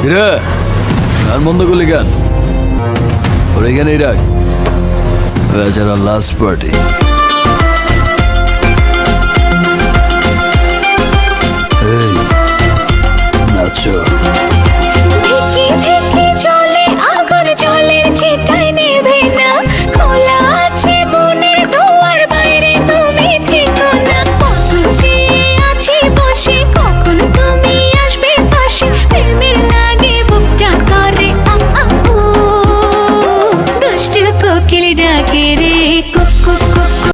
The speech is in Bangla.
হিরে গান বন্ধ করলি গান ওর এখানেই রাখ বেচারা লাস্ট পার্টি এই নাচো ডাকে রে